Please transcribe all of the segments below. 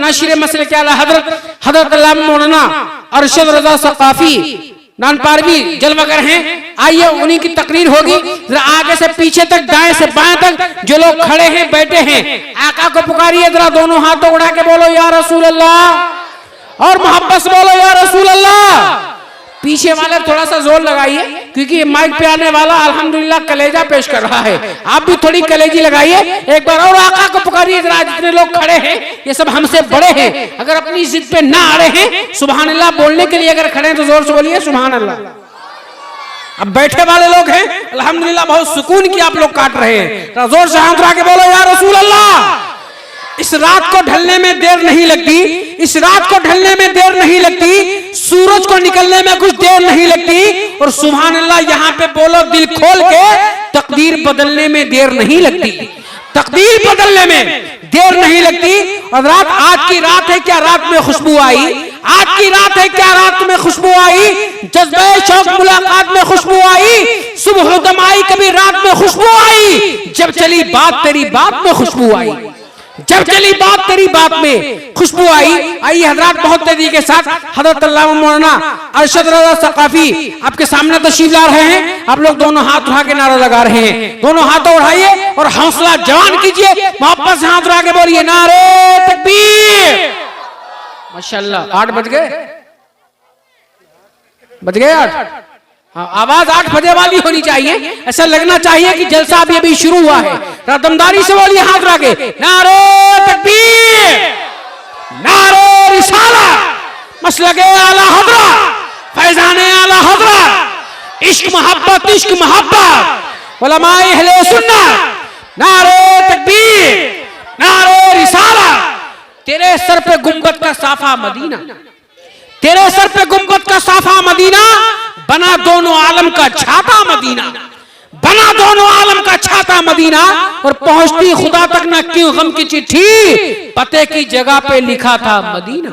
नाशिर मसले के आला हजरत अल्लामा मौलाना अरशद रजा सकाफी नानपारवी जलवागर हैं। आइए उन्हीं की तकरीर होगी। जरा आगे से पीछे तक, दाएं से बाएं तक जो लोग खड़े हैं बैठे हैं, आका को पुकारिए, जरा दोनों हाथों उठा के बोलो या रसूल अल्लाह, और मोहब्बत से बोलो या रसूल अल्लाह। पीछे वाले थोड़ा सा जोर लगाइए, क्योंकि माइक पे आने वाला अल्हम्दुलिल्लाह कलेजा पेश कर रहा है। आप भी थोड़ी कलेजी लगाइए एक बार, और आका को पुकारिए। जरा जितने लोग खड़े हैं ये सब हमसे बड़े हैं, अगर अपनी जिद पे ना आ रहे हैं, सुभान अल्लाह बोलने के लिए अगर खड़े हैं तो जोर से बोलिए सुभान अल्लाह। अब बैठे वाले लोग हैं अल्हम्दुलिल्लाह बहुत सुकून की आप लोग काट रहे हैं, जोर से हाथ उठा के बोलो या रसूल अल्लाह। इस रात को ढलने में देर नहीं लगती, इस रात को ढलने में देर नहीं लगती, सूरज को निकलने में कुछ देर नहीं लगती, और सुभान अल्लाह यहाँ पे बोलो दिल खोल के, तकदीर बदलने में देर नहीं लगती, तकदीर बदलने में देर नहीं लगती। और रात, आज की रात है क्या रात में खुशबू आई, आज की रात है क्या रात में खुशबू आई, जज्बे शौक मुलाकात में खुशबू आई, सुबह दम आई कभी रात में खुशबू आई, जब चली बात तेरी बात में खुशबू आई, जब चली बात तेरी बात में खुशबू आई। आइए हजरात बहुत तेजी के साथ हजरत अल्लामा मौलाना अरशद रजा सकाफी आपके सामने तशरीफ ला रहे हैं। आप लोग दोनों हाथ उठा के नारा लगा रहे हैं, दोनों हाथों उठाइए और हौसला जवान कीजिए, मोहब्बत से हाथ उठा के बोलिए नारे तकबीर। माशाल्लाह 8 बज गए, बज गए 8। आवाज 8 बजे वाली होनी चाहिए, ऐसा लगना चाहिए कि जलसा अभी शुरू हुआ है। दमदारी से बोलिए हाथ उठा के नारे तकबीर, नारे रिसाला, मसलके आला हज़रत, फैज़ाने आला हज़रत, इश्क मोहब्बत उलमाए अहले सुन्नत, नारे तकबीर, नारे रिसाला। तेरे सर पे गुंबद का साफा मदीना, तेरे सर पे गुंबद का साफा मदीना, बना दोनों आलम का छाता मदीना, बना दोनों आलम का छाता मदीना, और पहुंचती खुदा तक ना क्यों गम की चिट्ठी, पते की जगह पे लिखा था मदीना।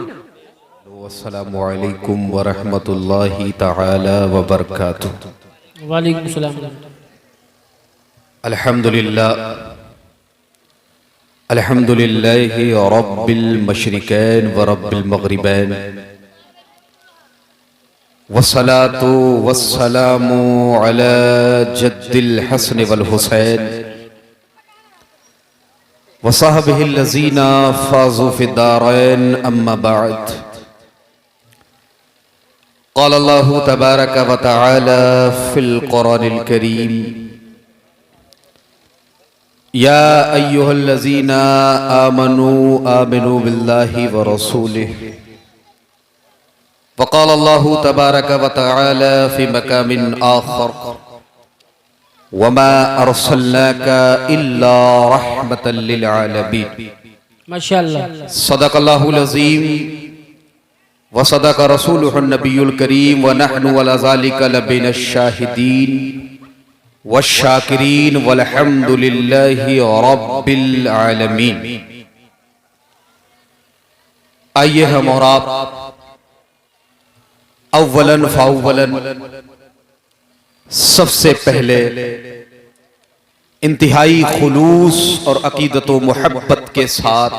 अस्सलामु अलैकुम व रहमतुल्लाहि तआला व बरकातुहू। वालेकुम सलाम। अल्हम्दुलिल्लाह, अल्हम्दुलिल्लाहि रब्बिल मशरिकैन व रब्बिल मगरिबैन, वस्सलातु वस्सलामु अला जद्दिल हसन वल हुसैन व सहबिहिल लज़ीना फ़ाज़ू फ़िद्दारैन, अम्मा बअद। क़ाल अल्लाहु तबारक व तआला फ़िल क़ुरानिल करीम, या अय्युहल लज़ीना आमनू आमिनू बिल्लाहि व रसूलिहि। वक़ाल अल्लाहु तबारक व तआला फ़ी मक़ामिन आख़र, वमा अरसलनाका इल्ला रहमतल लिल आलमीन। माशाअल्लाह। सदक़ल्लाहुल अज़ीम व सदक़ रसूलुहुन नबियुल करीम, व नहनु अला ज़ालिका लमिनश शाहिदीन वश्शाकिरीन वल्हम्दुलिल्लाहि रब्बिल आलमीन। आइए हम और आप अव्वलन फाव्वलन सबसे पहले इंतहाई खुलूस और अकीदत व मोहब्बत के साथ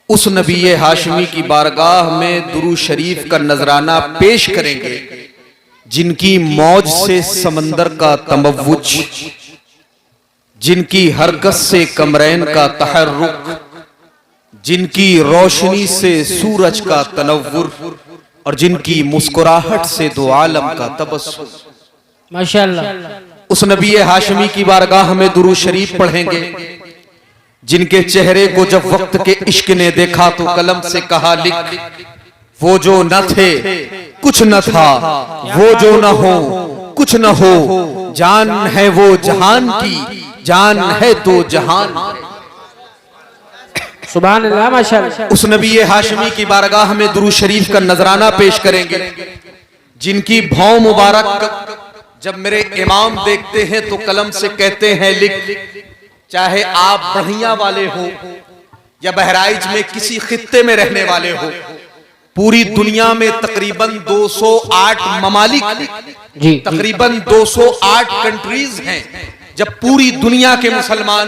उस नबी हाशमी की बारगाह में दुरूद शरीफ का नजराना पेश करेंगे, जिनकी मौज से समंदर का तमव्वुज, जिनकी हरकत से कमरैन का तहर्रुक, जिनकी रोशनी से सूरज का तनव्वुर, और जिनकी मुस्कुराहट से दो आलम का तबस्सुम। माशाअल्लाह। उस नबी हाशमी की बारगाह में दुरूद शरीफ पढ़ेंगे, जिनके चेहरे को जब वक्त के इश्क ने देखा तो कलम से कहा लिख, वो जो न थे कुछ न था, वो जो न हो कुछ न हो, जान है वो जहान की, जान है तो जहान। सुभान अल्लाह, माशाअल्लाह। उस नबी हाशमी की बारगाह में दुरूद शरीफ का नजराना पेश करेंगे, जिनकी भौं मुबारक जब मेरे इमाम देखते हैं तो कलम से कहते हैं लिख, चाहे आप बढ़िया वाले हो या बहराइच में किसी खित्ते में रहने वाले हो, पूरी दुनिया में तकरीबन 208 ममालिक, तकरीबन 208 कंट्रीज हैं। जब पूरी दुनिया के मुसलमान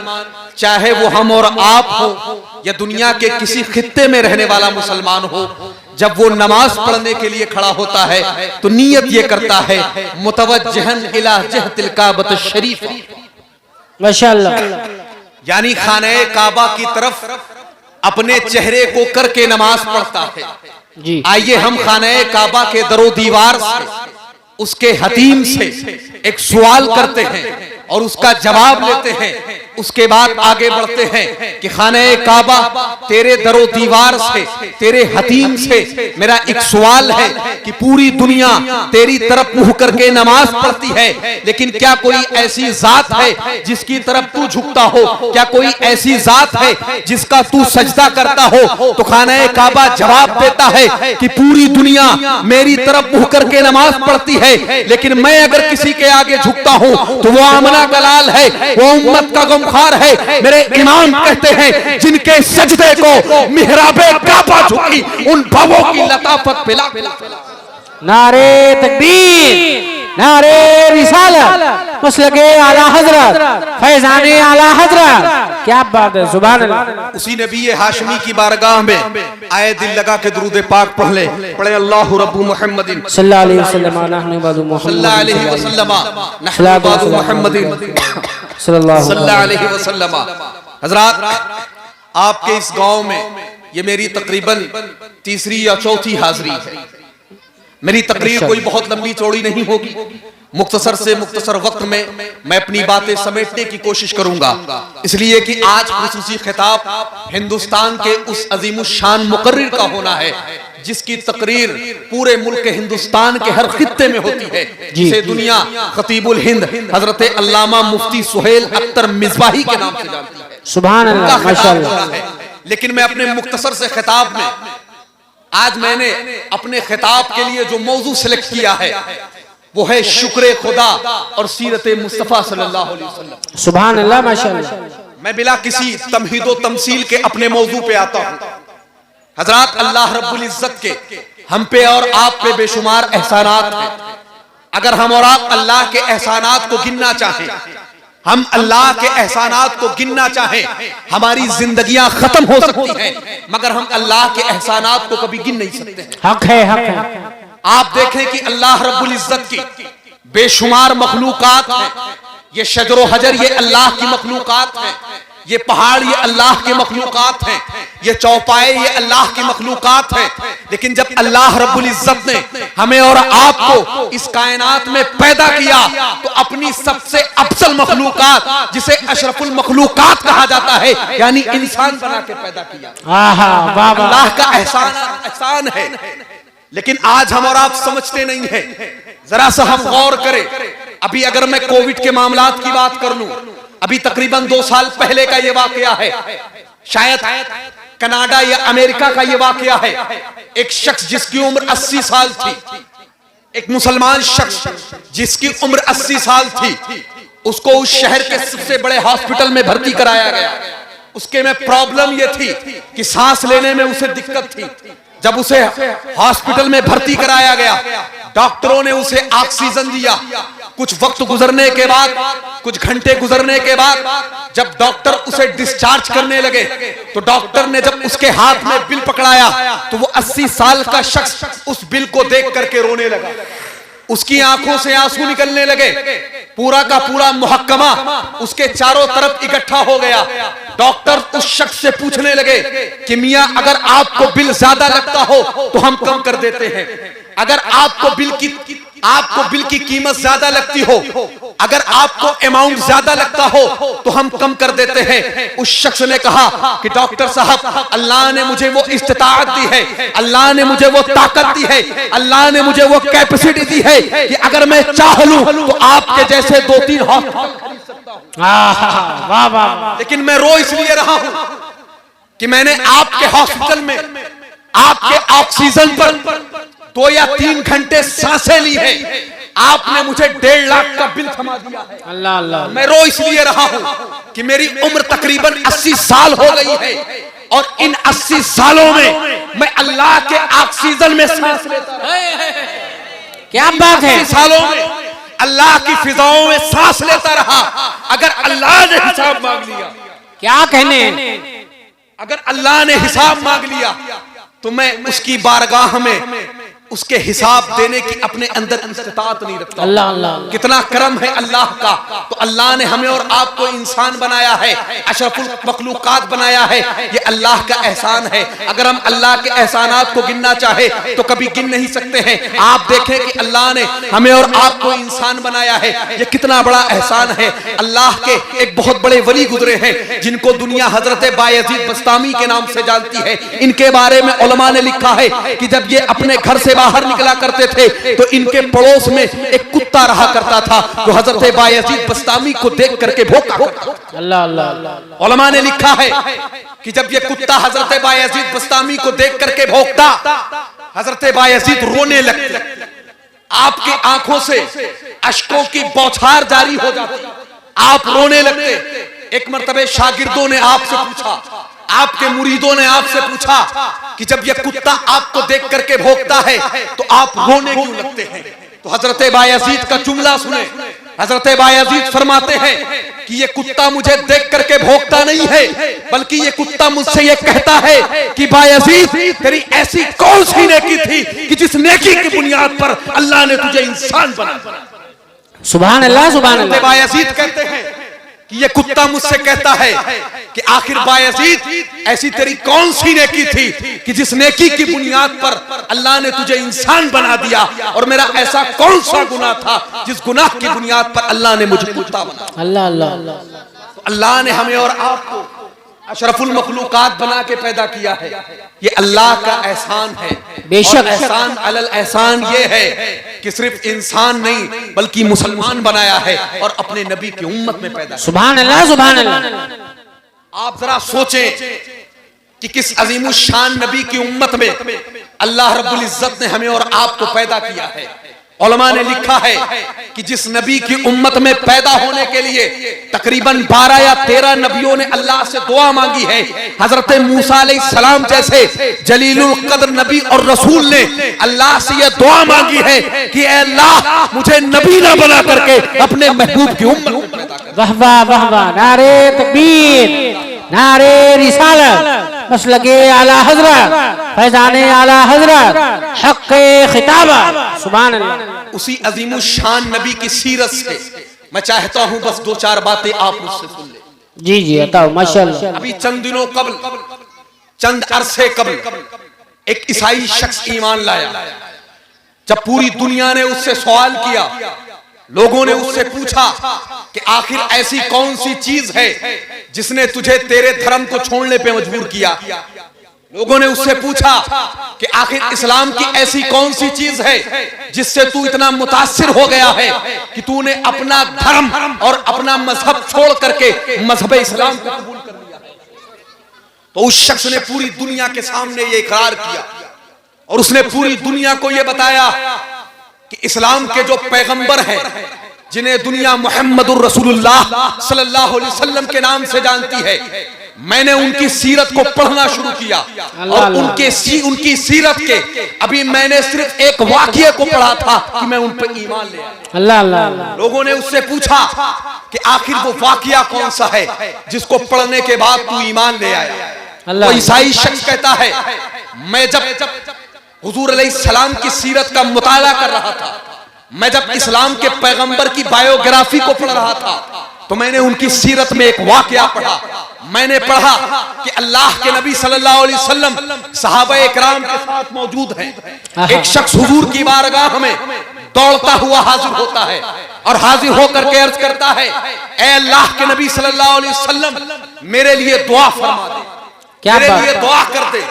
चाहे वो हम और आप हो या दुनिया के किसी खित्ते में रहने वाला मुसलमान हो, जब वो नमाज पढ़ने के लिए खड़ा होता है तो नियत ये करता है मुतवज्जहन इला जहतिल काबत शरीफ, माशाअल्लाह, यानी खाने काबा की तरफ अपने चेहरे को करके नमाज पढ़ता है जी। आइए हम खाने काबा के दरो दीवार से, उसके हतीम से एक सवाल करते हैं और उसका जवाब लेते हैं। उसके बाद आगे बढ़ते हैं कि खाने काबा तेरे दरो दीवार से, तेरे हतीम से मेरा एक सवाल है कि पूरी दुनिया तेरी तरफ मुंह करके नमाज पढ़ती है, लेकिन क्या कोई ऐसी जात है जिसकी तरफ तू झुकता हो? क्या कोई ऐसी जात है जिसका तू सजदा करता हो? तो खाने काबा जवाब देता है कि पूरी दुनिया मेरी तरफ मुंह करके नमाज पढ़ती है, लेकिन मैं अगर किसी के आगे झुकता हूं तो वो आमना का लाल है, वो उम्मत का गमखार है। मेरे इमाम कहते हैं जिनके सजदे को मिहराबे काबा झुकी, उन भवों की लताफत पिला। नारे तकबीर, नारे रिसालत, मुसलके आला हजरत, फैजाने आला हजरत, क्या बात है, सुभान अल्लाह। उसी नबी हाशमी की बारगाह में आए दिल लगा के दुरूद पाक पढ़ ले, पढ़े अल्लाहु रब्बु मुहम्मदिन सल्लल्लाहु अलैहि वसल्लम, नहनु बादु सल्लल्लाहु अलैहि वसल्लम, नहनु बादु मुहम्मदिन सल्लल्लाहु अलैहि वसल्लम। हजरात, आपके इस गांव में ये मेरी तकरीबन तीसरी या चौथी हाजिरी है। मेरी तकरीर कोई बहुत लंबी चौड़ी नहीं होगी, मुख्तसर से मुख्तसर वक्त में मैं अपनी बातें समेटने की कोशिश करूंगा, इसलिए कि आज खुसूसी खिताब हिंदुस्तान के उस अजीमुशान मुकर्रिर का होना है जिसकी तकरीर पूरे मुल्क हिंदुस्तान के हर खित्ते में होती है, जिसे दुनिया खतीबुल हिंद हजरत अल्लामा मुफ्ती सुहेल अख्तर मिसबाही के नाम से जानती है। सुभान अल्लाह, माशाअल्लाह। लेकिन मैं अपने मुख्तसर से खिताब में आज मैंने अपने खिताब के लिए जो मौजू सिलेक्ट किया है वो है शुक्र खुदा और सीरत मुस्तफा सल्लल्लाहु अलैहि वसल्लम। सुभान अल्लाह, माशाअल्लाह। मैं बिला किसी तमहीदो तमसील के अपने मौजू पे आता हूँ। हजरात, अल्लाह रब्बुल इज्जत के हम पे और आप पे बेशुमार एहसानात हैं। अगर हम और आप अल्लाह के एहसानात को गिनना चाहें, हम अल्लाह के एहसानात को गिनना चाहें, हमारी जिंदगियां खत्म हो सकती हैं, मगर हम अल्लाह के एहसानात को कभी गिन नहीं सकते। हक है, हक है। आप देखें कि अल्लाह रब्बुल इज्जत की बेशुमार मखलूकात हैं। ये शजरो हजर ये अल्लाह की मखलूकात हैं, ये पहाड़ ये अल्लाह के मखलूकात हैं, ये चौपाए ये अल्लाह की मखलूकात हैं। लेकिन जब अल्लाह रब्बुल इज्जत ने हमें और आपको इस कायनात में पैदा किया तो अपनी सबसे अफजल मखलूकात, जिसे अशरफुल मखलूकात कहा जाता है, यानी इंसान बना के पैदा किया। अल्लाह का एहसान है, लेकिन आज हम और आप समझते नहीं है। जरा सा हम गौर करें, अभी अगर मैं कोविड के मामलात की बात कर लूं, अभी तकरीबन 2 साल पहले का ये वाकया है, शायद कनाडा या अमेरिका का ये वाकया है। एक शख्स जिसकी उम्र 80 साल थी, एक मुसलमान शख्स जिसकी उम्र 80 साल थी, उसको उस शहर के सबसे बड़े हॉस्पिटल में भर्ती कराया गया। उसके में प्रॉब्लम ये थी कि सांस लेने में उसे दिक्कत थी। जब उसे हॉस्पिटल में भर्ती कराया गया, डॉक्टरों ने उसे ऑक्सीजन दिया। कुछ वक्त गुजरने के बाद, कुछ घंटे गुजरने के बाद, जब डॉक्टर उसे डिस्चार्ज करने लगे तो डॉक्टर ने जब उसके हाथ में बिल पकड़ाया तो वो 80 साल का शख्स उस बिल को देख करके रोने लगा। उसकी आंखों से आंसू निकलने लगे। पूरा का पूरा मुहक्कमा उसके चारों तरफ इकट्ठा हो गया। डॉक्टर उस शख्स से पूछने लगे कि मियां, अगर आपको बिल ज्यादा लगता हो तो हम कम कर देते हैं, अगर आपको बिल की कीमत ज्यादा लगती हो, अगर आपको अमाउंट ज्यादा लगता हो तो हम कम कर देते हैं। उस शख्स ने कहा कि डॉक्टर साहब, अल्लाह ने मुझे वो इस्तिताअत दी है, अल्लाह ने मुझे वो ताकत दी है, अल्लाह ने मुझे वो कैपेसिटी दी है कि अगर मैं चाह लूं तो आपके जैसे 2-3 हॉस्पिटल खरीद सकता हूं। वाह वाह। लेकिन मैं रो इसलिए रहा हूं कि मैंने आपके हॉस्पिटल में आपके ऑक्सीजन पर 2 या 3 घंटे सांसें ली है, आपने मुझे 1.5 लाख का बिल थमा दिया है। अल्लाह अल्लाह। मैं रो इसलिए रहा हूं कि मेरी उम्र तकरीबन 80 साल हो गई है और इन 80 सालों में मैं अल्लाह के ऑक्सीजन में सांस लेता रहा। क्या बात है। 80 सालों में अल्लाह की फिजाओं में सांस लेता रहा। अगर अल्लाह ने हिसाब मांग लिया, क्या कहने हैं। अगर अल्लाह ने हिसाब मांग लिया तो मैं उसकी बारगाह में उसके हिसाब देने की अपने अंदर इस्तिताअत नहीं रखता। अल्लाह अल्लाह कितना करम है अल्लाह का। तो अल्लाह ने हमें और आपको इंसान बनाया है, अशरफुल मखलूकात बनाया है, ये अल्लाह का एहसान है। अगर हम अल्लाह के एहसानात को गिनना चाहे तो कभी गिन नहीं सकते हैं। आप देखें कि अल्लाह ने हमें और आपको इंसान बनाया है, ये कितना बड़ा एहसान है। अल्लाह के एक बहुत बड़े वली गुजरे हैं जिनको दुनिया हजरत बायजीद बस्तामी के नाम से जानती है। इनके बारे में उलमा ने लिखा है कि जब ये अपने घर से बाहर निकला करते थे तो इनके पड़ोस में एक कुत्ता रहा करता था जो हजरत बायजीद बस्तामी को देख करके भौंका। अल्लाह अल्लाह। उलमा ने लिखा है कि जब ये कुत्ता हजरत बायजीद बस्तामी को देख करके भौंकता, हजरत बायजीद रोने लगते, आपकी आंखों से अश्कों की बौछार जारी हो जाती, आप रोने लगते। एक मर्तबे शागिर्दों ने आपसे पूछा, आपके मुरीदों ने आपसे पूछा कि जब ये कुत्ता आपको देख करके भौंकता है तो आप रोने क्यों लगते हैं। तो हजरत बायजीद का जुमला सुने। हजरत बायजीद फरमाते हैं कि ये कुत्ता मुझे देख करके भौंकता नहीं है, बल्कि ये कुत्ता मुझसे ये कहता है कि बायजीद तेरी ऐसी कौन सी नेकी थी कि जिस नेकी की बुनियाद पर अल्लाह ने तुझे इंसान बनाया। सुभान अल्लाह सुभान अल्लाह। बायजीद कहते हैं कि ये कुत्ता मुझसे कहता है कि आखिर बायजीद ऐसी तेरी कौन सी नेकी थी कि जिस नेकी की बुनियाद पर अल्लाह ने तुझे इंसान बना दिया, और मेरा ऐसा कौन सा गुनाह था जिस गुनाह की बुनियाद पर अल्लाह ने मुझे कुत्ता बनाया। अल्लाह अल्लाह। अल्लाह ने हमें और आपको अशरफुल मखलूकात बना के पैदा किया है, ये अल्लाह का एहसान है। बेशक एहसान अलल एहसान ये है कि सिर्फ इंसान नहीं बल्कि मुसलमान बनाया है और अपने नबी की उम्मत में पैदा। सुभान अल्लाह सुभान अल्लाह। आप जरा सोचें कि किस अजीमुल शान नबी की उम्मत में अल्लाह रब्बुल इज्जत ने हमें और आपको पैदा किया है। उलमा ने लिखा है कि जिस नबी की उम्मत में पैदा होने के लिए तकरीबन 12 या 13 नबियों ने अल्लाह से दुआ मांगी है। हजरत मूसा अलैहिस्सलाम जैसे जलीलुल कद्र नबी और रसूल ने अल्लाह से यह दुआ मांगी है कि ऐ अल्लाह मुझे नबी ना बना करके अपने महबूब की उम्मत में पैदा कर। वाह वाह वाह वाह। नारे तकबीर, नारे रिसालत, मसलके आला हजरत, फैजाने आला हजरत, हक़्क़े खिताबा। सुभान अल्लाह। उसी अजीमुल शान नबी की सीरत से मैं चाहता हूं बस 2-4 बातें आप मुझसे सुन ले। जी जी बताओ माशाअल्लाह। अभी चंद दिनों कबल, चंद अरसे कबल एक ईसाई शख्स ईमान लाया। जब पूरी दुनिया ने उससे सवाल किया, लोगों ने उससे पूछा कि आखिर ऐसी कौन सी चीज है जिसने तुझे तेरे धर्म को छोड़ने पे मजबूर किया। लोगों ने उससे पूछा कि आखिर इस्लाम की ऐसी कौन सी चीज है जिससे तू इतना मुतासिर हो गया है कि तूने अपना धर्म और अपना मजहब छोड़ करके मजहब इस्लाम को कबूल कर लिया। तो उस शख्स ने पूरी दुनिया के सामने ये इकरार किया और उसने पूरी दुनिया को ये बताया कि इस्लाम के जो पैगंबर हैं, जिन्हें दुनिया मुहम्मदुर रसूलुल्लाह सल्लल्लाहु अलैहि वसल्लम के नाम से जानती है, मैंने उनकी सीरत को पढ़ना शुरू किया और उनकी सीरत के अभी मैंने सिर्फ एक वाक़ये को पढ़ा था कि मैं उन पर ईमान ले आया। अल्लाह अल्लाह। लोगों ने उससे पूछा कि आखिर वो वाक़या कौन सा है जिसको पढ़ने के बाद तू ईमान ले आया। वो ईसाई शख्स कहता है, मैं जब हुजूर अलैहिस्सलाम की सीरत का मुताला कर रहा था, मैं जब इस्लाम के पैगंबर की बायोग्राफी को पढ़ रहा था तो मैंने उनकी सीरत में एक वाक़या पढ़ा। मैंने पढ़ा कि अल्लाह के नबी सल्लल्लाहु अलैहि वसल्लम सहाबा इकराम के साथ मौजूद हैं। एक शख्स हुजूर की बारगाह में दौड़ता हुआ हाजिर होता है और हाजिर होकर के अर्ज करता है, ऐ अल्लाह के नबी सल्लल्लाहु अलैहि वसल्लम मेरे लिए दुआ फरमा दे, मेरे लिए दुआ कर दे।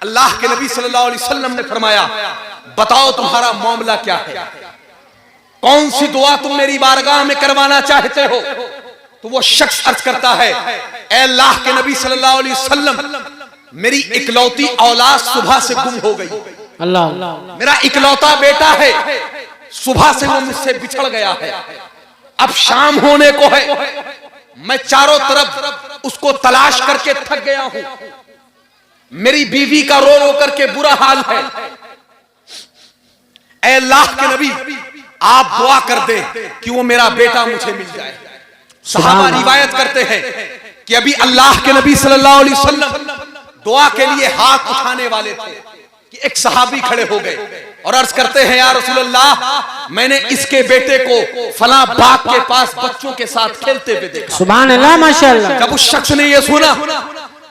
अल्लाह के नबी सल्लल्लाहु अलैहि वसल्लम ने फरमाया, बताओ तुम्हारा मामला क्या है, कौन सी दुआ तुम मेरी बारगाह में करवाना चाहते हो। तो वो शख्स अर्ज करता है, ऐ अल्लाह के नबी सल्लल्लाहु अलैहि वसल्लम मेरी इकलौती औलाद सुबह से गुम हो गई। अल्लाह। मेरा इकलौता बेटा है, सुबह से वो मुझसे बिछड़ गया है, अब शाम होने को है, मैं चारों तरफ उसको तलाश करके थक गया हूं, मेरी बीवी का रो रो करके बुरा हाल है। ऐ अल्लाह के नबी आप दुआ कर दे कि वो मेरा बेटा मुझे मिल जाए। सहाबा रिवायत करते हैं कि अभी अल्लाह के नबी सल्लल्लाहु अलैहि वसल्लम दुआ के लिए हाथ उठाने वाले थे कि एक सहाबी खड़े हो गए और अर्ज करते हैं, या रसूलल्लाह, मैंने इसके बेटे को फला बाग के पास बच्चों के साथ खेलते हुए देखा। सुभान अल्लाह, माशाअल्लाह। जब उस शख्स ने ये सुना,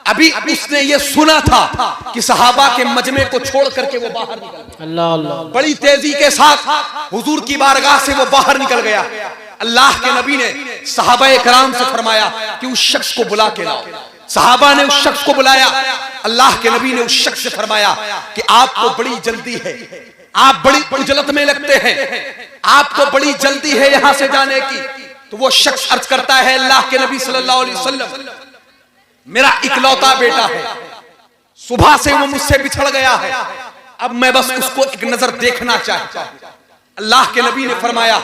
अभी उसने ये सुना था कि सहाबा के मजमे को छोड़ करके वो बाहर निकल गया। अल्लाह अल्लाह। बड़ी तेजी के साथ हुजूर की बारगाह से वो बाहर निकल गया। अल्लाह के नबी ने सहाबा इकराम से फरमाया कि उस शख्स को बुला के लाओ। सहाबा ने उस शख्स को बुलाया। अल्लाह के नबी ने उस शख्स से फरमाया कि आपको बड़ी जल्दी है, आप बड़ी उजलत में लगते हैं, आपको बड़ी जल्दी है यहां से जाने की। तो वो शख्स अर्ज करता है, अल्लाह के नबी सल्लल्लाहु अलैहि वसल्लम, मेरा इकलौता बेटा है, सुबह से वो मुझसे बिछड़ गया है, अब मैं बस उसको एक नजर देखना चाहता हूं। अल्लाह के नबी ने फरमाया,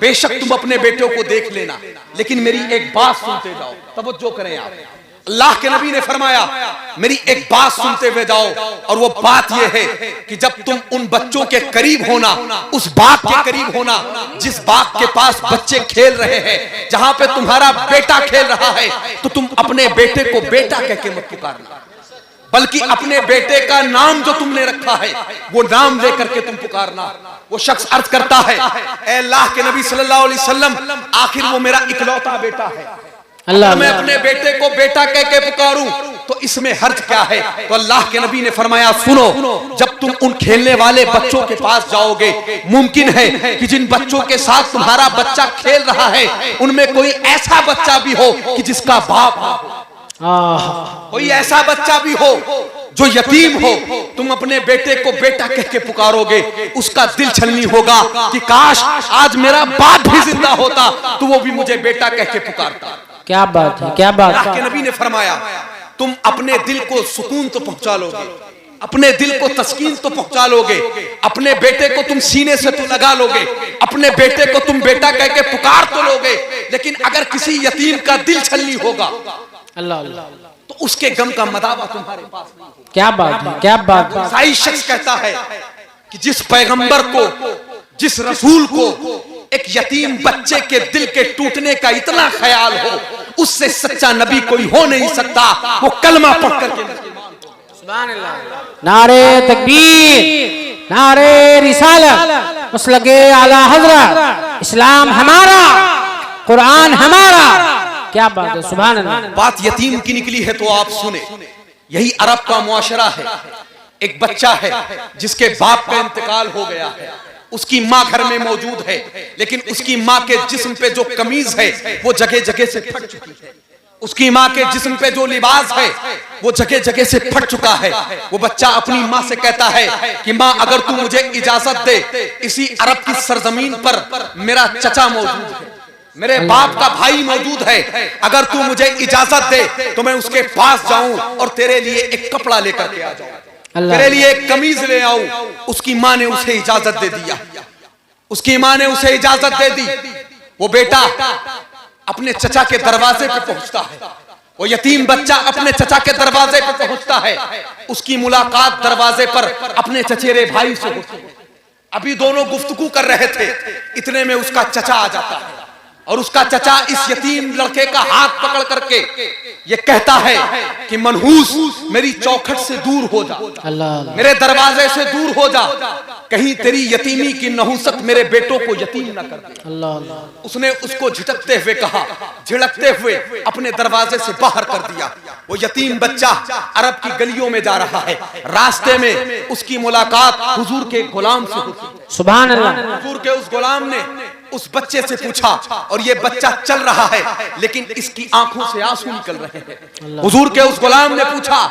बेशक तुम अपने बेटों को देख लेना, लेकिन मेरी एक बात सुनते जाओ। तवज्जो करें आप। अल्लाह के नबी ने फरमाया, मेरी एक बात सुनते हुए जाओ, और वो बात ये है कि जब तुम उन बच्चों के करीब होना, उस बाग के करीब होना जिस बाग के पास बच्चे खेल रहे हैं, जहां पे तुम्हारा बेटा खेल रहा है, तो तुम अपने बेटे को बेटा कह के मत पुकारना, बल्कि अपने बेटे का नाम जो तुमने रखा है वो नाम लेकर के तुम पुकारना। वो शख्स अर्ज करता है, ऐ अल्लाह के नबी सल्लल्लाहु अलैहि वसल्लम, आखिर वो मेरा इकलौता बेटा है, अल्लाह मैं अपने बेटे को बेटा कह के पुकारूं तो इसमें हर्ज क्या है? तो अल्लाह के नबी ने फरमाया, सुनो, जब तुम उन खेलने वाले बच्चों के पास जाओगे, मुमकिन है कि जिन बच्चों के साथ तुम्हारा बच्चा खेल रहा है उनमें कोई ऐसा बच्चा भी हो कि जिसका बाप ना हो, कोई ऐसा बच्चा भी हो जो यतीम हो। तुम अपने बेटे को बेटा कह के पुकारोगे, उसका दिल छलनी होगा कि काश आज मेरा बाप भी जिंदा होता तो वो भी मुझे बेटा कह के पुकारता। क्या बात है, क्या बात है। अल्लाह के नबी ने फरमाया, तुम अपने दिल को सुकून तो पहुंचा लोगे, अपने दिल को तस्कीन तो पहुंचा लोगे, अपने बेटे को तुम सीने से तो लगा लोगे, अपने बेटे को तुम बेटा कह के पुकार तो लोगे, लेकिन अगर किसी यतीम का दिल छलनी होगा अल्लाह अल्लाह, तो उसके गम का मदावा तुम्हारे पास नहीं होगा। क्या बात है, क्या बात है। ईसाई शख्स कहता है कि जिस पैगंबर को, जिस रसूल को एक यतीम बच्चे के दिल के टूटने का इतना ख्याल हो, उससे सच्चा नबी कोई हो नहीं सकता। वो कलमा पढ़ करके सुभान अल्लाह। नारे तकबीर, नारे रिसालत, मसलके आला हजरत, इस्लाम हमारा, कुरान हमारा। क्या बात है, सुभान अल्लाह। बात यतीम की निकली है तो आप सुने, यही अरब का मुआशरा है। एक बच्चा है जिसके बाप का इंतकाल हो गया है, उसकी माँ घर में मौजूद है, लेकिन उसकी माँ के जिस्म पे जो कमीज है वो जगह जगह से फट चुकी है, उसकी माँ के जिस्म पे जो लिबास है वो जगह जगह से फट चुका है। वो बच्चा अपनी माँ से कहता है कि माँ, अगर तू मुझे इजाजत दे, इसी अरब की सरजमीन पर मेरा चचा मौजूद है, मेरे बाप का भाई मौजूद है, अगर तू मुझे इजाजत दे तो मैं उसके पास जाऊं और तेरे लिए एक कपड़ा लेकर के आ जाऊं, तेरे लिए एक कमीज ले आऊं। उसकी माँ ने उसे इजाजत दे दिया, उसकी माँ ने उसे इजाजत दे दी। वो बेटा अपने चचा के दरवाजे पे पहुंचता है, वो यतीम बच्चा अपने चचा के दरवाजे पे पहुंचता है। उसकी मुलाकात दरवाजे पर अपने चचेरे भाई से होती है। अभी दोनों गुफ्तगू कर रहे थे, इतने में उसका चचा आ जाता है और उसका चचा इस यतीम लड़के का हाथ पकड़ करके ये कहता है कि मनहूस, मेरी चौखट से दूर हो जा, अल्लाह, मेरे दरवाजे से दूर हो जा, कहीं तेरी यतीमी की नहुसत मेरे बेटों को यतीम न कर दे। अल्लाह। उसने उसको झिटकते हुए कहा, झिड़कते हुए अपने दरवाजे से बाहर कर दिया। वो यतीम बच्चा अरब की गलियों में जा रहा है, रास्ते में उसकी मुलाकात हुजूर के गुलाम से होती। सुभान अल्लाह। हुजूर के उस गुलाम ने उस बच्चे से पूछा, और ये बच्चा चल रहा है लेकिन इसकी आंखों से आंसू निकल रहे हैं। हुजूर के उस गुलाम ने पूछा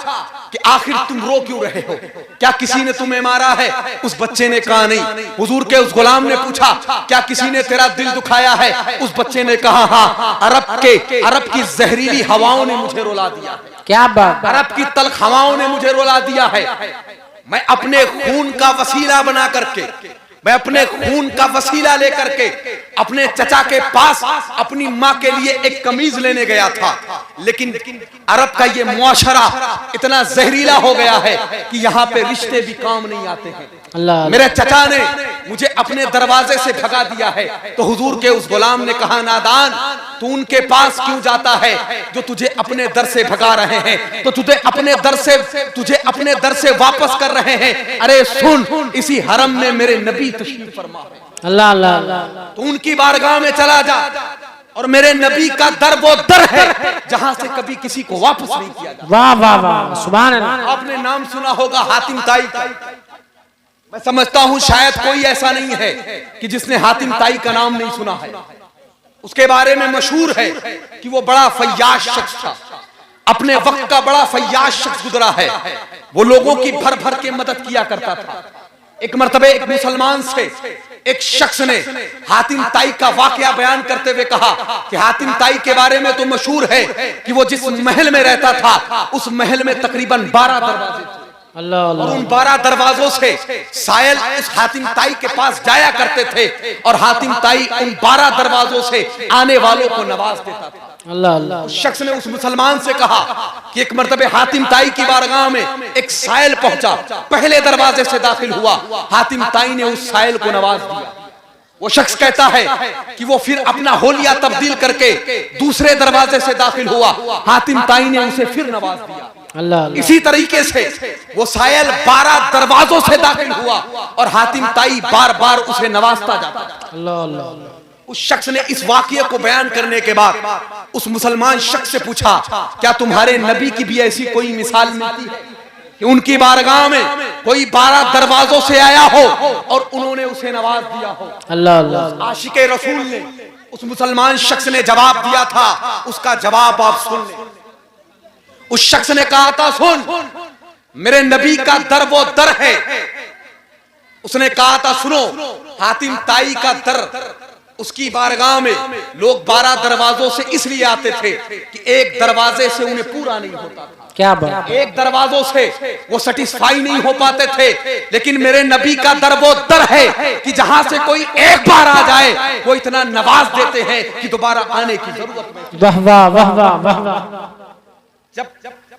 कि आखिर तुम रो क्यों रहे हो, क्या किसी ने तुम्हें मारा है? उस बच्चे ने कहा नहीं। हुजूर के उस गुलाम ने पूछा, क्या किसी ने तेरा दिल दुखाया है? उस बच्चे ने कहा, हाँ, अरब की जहरीली हवाओं ने मुझे रुला दिया। क्या बात, अरब की तल्ख हवाओं ने मुझे रुला दिया है। मैं अपने खून का वसीला बना करके मैं अपने खून का वसीला लेकर के अपने चचा के पास अपनी माँ के लिए एक कमीज लेने गया था, लेकिन अरब का ये मुआशरा इतना जहरीला हो गया है कि यहाँ पे रिश्ते भी काम नहीं आते हैं। अल्लाह मेरे चचा ने मुझे अपने दरवाजे से भगा दिया है, तो हुजूर के उस गुलाम ने कहा, नादान, तू उनके पास क्यों जाता है जो तुझे अपने दर से भगा रहे हैं, तो तुझे अपने दर से वापस कर रहे हैं। अरे सुन, इसी हरम में मेरे नबी तशरीफ फरमा है। अल्लाह अल्लाह, तो उनकी बारगाह में चला जा, और मेरे नबी का दर वो दर है जहां से कभी किसी को वापस नहीं किया जाता। वाह वाह वाह, सुभान अल्लाह। आपने नाम सुना होगा हातिम ताई का। मैं समझता हूं शायद कोई ऐसा नहीं है कि जिसने हातिम ताई का नाम नहीं सुना है। उसके बारे में मशहूर है कि वो बड़ा फय्याज शख्स था, अपने वक्त का बड़ा फय्याज शख्स गुजरा है। वो लोगों की भर भर के मदद किया करता था। एक मर्तबे एक मुसलमान से एक शख्स ने हातिम ताई का वाकया बयान करते हुए कहा कि हातिम ताई के बारे में तो मशहूर है कि वो जिस महल में रहता था उस महल में तकरीबन 12 दरवाजे थे। अल्लाह और अल्लाह, उन 12 दरवाजों से सायल उस हातिम ताई के पास जाया करते थे, और हातिम ताई उन 12 दरवाजों से आने वालों को नवाज देता था। अल्लाह अल्लाह। उस शख्स ने उस मुसलमान से कहा कि एक मर्तबे हातिम ताई की बारगाह में एक सायल पहुंचा, पहले दरवाजे से दाखिल हुआ, हातिम ताई ने उस सायल को नवाज दिया। वो शख्स कहता है कि वो फिर अपना होलिया तब्दील करके दूसरे दरवाजे से दाखिल हुआ, हातिम ताई ने उसे फिर नवाज दिया। अल्लाह अल्लाह, इसी तरीके से वो सायल 12 दरवाजों से दाखिल हुआ, और हातिम ताई बार बार उसे नवाजता जाता था। अल्लाह अल्लाह। उस शख्स ने इस वाकये को बयान करने के बाद उस मुसलमान शख्स से पूछा, क्या तुम्हारे नबी की भी ऐसी कोई मिसाल मिलती है कि उनकी बारगाह में कोई 12 दरवाजों से आया हो और उन्होंने उसे नवाज दिया हो? अल्लाह अल्लाह। आशिके रसूल ने उस मुसलमान शख्स ने जवाब दिया था, उसका जवाब आप सुन लें। उस शख्स ने कहा था, सुन, मेरे नबी का दर वो दर है। उसने कहा था, सुनो, हातिम ताई का दर, उसकी बारगाह में लोग 12 दरवाजों से इसलिए आते थे कि एक दरवाजे से उन्हें पूरा नहीं होता था। क्या बात, एक दरवाजों से वो सेटिस्फाई नहीं हो पाते थे, लेकिन मेरे नबी का दर वो दर है कि जहां से कोई एक बार आ जाए वो इतना नवाज देते हैं कि दोबारा आने की जरूरत नहीं। वाह वाह वाह वाह वाह वाह। जब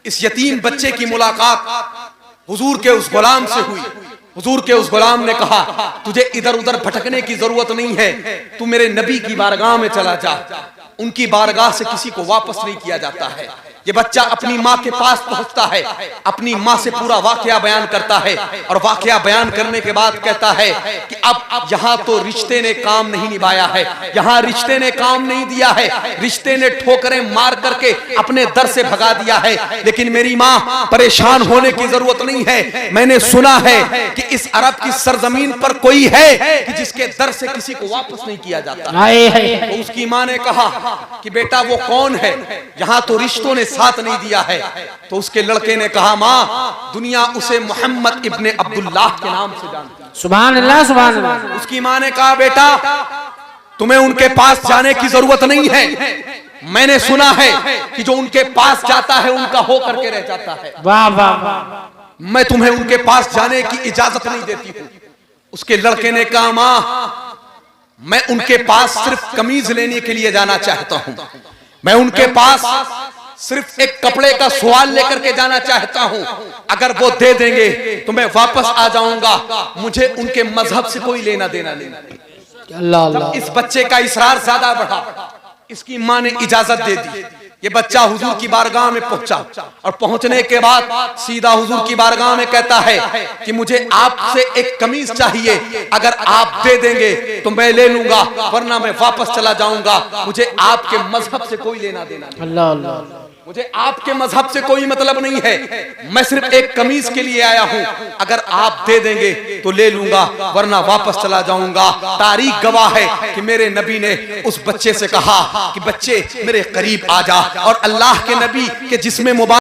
इस यतीम बच्चे की मुलाकात हुजूर के उस गुलाम से हुई, हुजूर के उस गुलाम ने कहा, तुझे इधर उधर भटकने की जरूरत नहीं है, तू मेरे नबी की बारगाह में चला जा। उनकी बारगाह से किसी को वापस नहीं किया जाता है। ये बच्चा अपनी माँ के पास पहुंचता है, अपनी माँ से पूरा वाकया बयान करता है, और वाकया बयान करने के बाद कहता है कि अब यहाँ तो रिश्ते ने काम नहीं निभाया है, यहाँ रिश्ते ने काम नहीं दिया है, रिश्ते ने ठोकरें मार करके अपने दर से भगा दिया है। लेकिन मेरी माँ, परेशान होने की जरूरत नहीं है। मैंने सुना है कि इस अरब की सरजमीन पर कोई है कि जिसके दर से किसी को वापस नहीं किया जाता। हाय हाय, तो उसकी माँ ने कहा कि बेटा वो कौन है, यहाँ तो रिश्तों ने साथ नहीं दिया है। तो उसके लड़के ने कहा, माँ, दुनिया उसे मोहम्मद इब्ने अब्दुल्लाह के नाम से जानती है। सुभान अल्लाह सुभान अल्लाह। उसकी माँ ने कहा, बेटा तुम्हें उनके पास जाने की जरूरत नहीं है, मैंने सुना है कि जो उनके पास जाता है उनका हो करके रह जाता है। वाह वाह वाह, मैं तुम्हें उनके पास जाने की इजाजत नहीं देती हूँ। उसके लड़के ने कहा, माँ, मैं उनके पास सिर्फ कमीज लेने के लिए जाना चाहता हूँ, मैं उनके पास सिर्फ एक कपड़े का सवाल लेकर के जाना चाहता हूँ, अगर वो दे देंगे तो मैं वापस आ जाऊंगा, मुझे उनके मजहब से कोई लेना देना नहीं। अल्लाह अल्लाह। इस बच्चे का इसरार ज्यादा बढ़ा, इसकी माँ ने इजाजत दे दी। ये बच्चा हुजूर की बारगाह में पहुंचा, और पहुंचने के बाद सीधा हुजूर की बारगाह में कहता है कि मुझे आपसे एक कमीज चाहिए, अगर आप दे देंगे तो मैं ले लूंगा, वरना मैं वापस चला जाऊंगा, मुझे आपके मजहब से कोई लेना देना नहीं। अल्लाह अल्लाह। मुझे आपके मजहब से कोई मतलब नहीं है, मैं सिर्फ एक कमीज के लिए आया हूँ, अगर आप दे देंगे तो ले लूंगा, वरना वापस चला जाऊंगा। तारीख गवाह है कि मेरे नबी ने उस बच्चे से कहा कि बच्चे मेरे करीब आ जा, और अल्लाह के नबी के जिस्म मुबारक